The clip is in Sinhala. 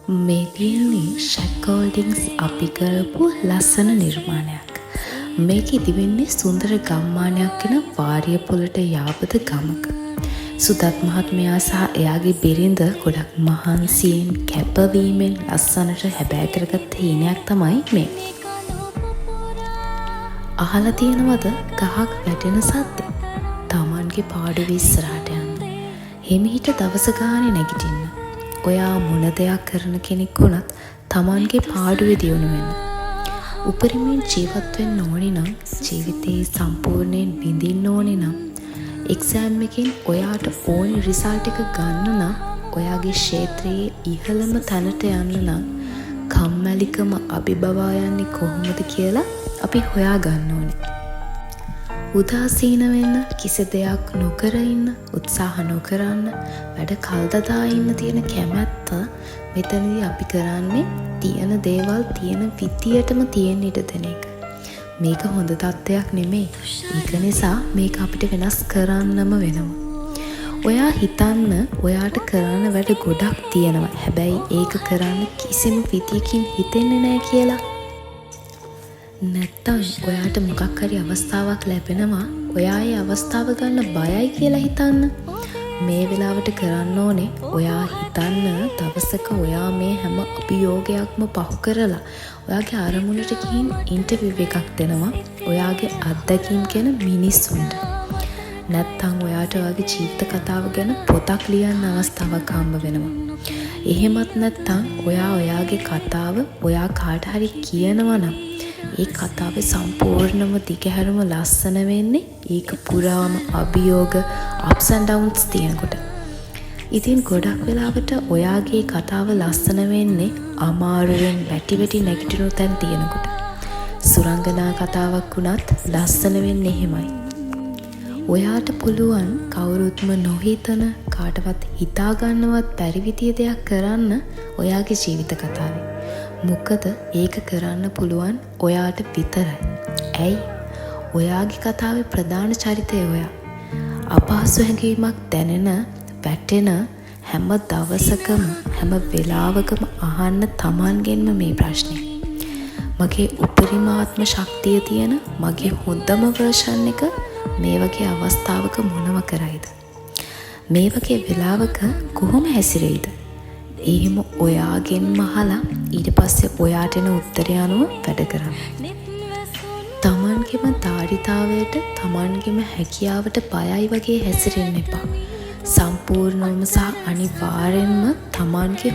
මේ තියෙන්නේ ෂැක්ගෝල්ඩින්ස් අපි කරපු ලස්සන නිර්මාණයක්. මේක ඉදිවෙන්නේ සුන්දර ගම්මානයක් වෙන වාරියපොලට යාපත ගමක. සුදත් මහත්මයා සහ එයාගේ බිරිඳ ගොඩක් මහන්සියෙන් කැපවීමෙන් ලස්සනට හැබෑ කරගත්ත හීනයක් තමයි මේ. අහලා තියෙනවද ගහක් වැටෙන සද්දේ? තමන්ගේ පාඩුවේ ඉස්සරහට යන්න. හිමිහිට දවස ගානේ නැගිටින්න. ඔයා මොන දෙයක් කරන කෙනෙක් වුණත් තමන්ගේ පාඩුවේ දියුණු වෙන්න. උපරිමයෙන් ජීවත් වෙන්න ඕනේ නම් ජීවිතේ සම්පූර්ණයෙන් විඳින්න ඕනේ නම් එක්සෑම් එකෙන් ඔයාට ඕනි රිසල්ට් එක ගන්න නම් ඔයාගේ ක්ෂේත්‍රයේ ඉහළම තැනට යන්න නම් කම්මැලිකම අභිබවා යන්නේ කොහොමද කියලා අපි හොයා ගන්න ඕනේ. උදාසීන වෙන්න, කිසි දෙයක් නොකර ඉන්න, උත්සාහ නොකරන්න, වැඩ කල්දදා ඉන්න තියෙන කැමැත්ත මෙතනදී අපි කරන්නේ තියෙන දේවල් තියෙන විදියටම තියෙන්න ඉඩ දෙන එක. මේක හොඳ තත්ත්වයක් නෙමෙයි. ඒක නිසා මේක අපිට වෙනස් කරන්නම වෙනවා. ඔයා හිතන්න ඔයාට කරන්න වැඩ ගොඩක් තියෙනවා. හැබැයි ඒක කරන්න කිසිම විදියකින් හිතෙන්නේ නැහැ කියලා. නැත්තම් ඔයාට මොකක් හරි අවස්ථාවක් ලැබෙනවා ඔයා ඒ අවස්ථාව ගන්න බයයි කියලා හිතන්න. මේ වෙලාවට කරන්න ඕනේ ඔයා හිතන්න දවසක ඔයා මේ හැම අභියෝගයක්ම පහු කරලා ඔයාගේ අරමුණට ගිහින් ඉන්ටර්විව් එකක් දෙනවා ඔයාගේ අත්දැකීම් ගැන මිනිස්සුන්ට. නැත්තම් ඔයාට ඔයාගේ ජීවිත කතාව ගැන පොතක් ලියන්න අවස්ථාවක් හම්බ වෙනවා. එහෙමත් නැත්තම් ඔයා ඔයාගේ කතාව ඔයා කාට හරි කියනවා නම් ඒ කතාවේ සම්පූර්ණම දිගහැරම ලස්සන වෙන්නේ ඒක පුරාම අභියෝග ups and downs තියෙනකොට. ඉතින් ගොඩක් වෙලාවට ඔයාගේ කතාව ලස්සන වෙන්නේ අමාරුවෙන් වැටි නැගිටිනු තැන් තියෙනකොට. සුරංගනා කතාවක් වුණත් ලස්සන වෙන්නේ එහෙමයි. ඔයාට පුළුවන් කවුරුත්ම නොහිතන කාටවත් හිතා ගන්නවත් බැරි විදිය දෙයක් කරන්න ඔයාගේ ජීවිත කතාවේ. මොකද ඒක කරන්න පුළුවන් ඔයාට විතරයි. ඇයි? ඔයාගේ කතාවේ ප්‍රධාන චරිතය ඔයා. අපහසු හැඟීමක් දැනෙන, වැටෙන හැම දවසකම හැම වෙලාවකම අහන්න තමන්ගෙන්ම මේ ප්‍රශ්නේ. මගේ උපරිමාත්ම ශක්තිය තියෙන මගේ හොඳම වර්ෂන් එක මේ වගේ අවස්ථාවක මොනව කරයිද? මේ වගේ වෙලාවක කොහොම හැසිරෙයිද? එහෙම ඔයාගෙන්ම අහලා ඊට පස්සේ ඔයාට එන උත්තරය අනුව වැඩ කරන්න. තමන්ගේම ධාරිතාවයට තමන්ගේම හැකියාවට බයයි වගේ හැසිරෙන්න එපා. සම්පූර්ණවම සහ අනිවාර්යෙන්ම තමන්ගේ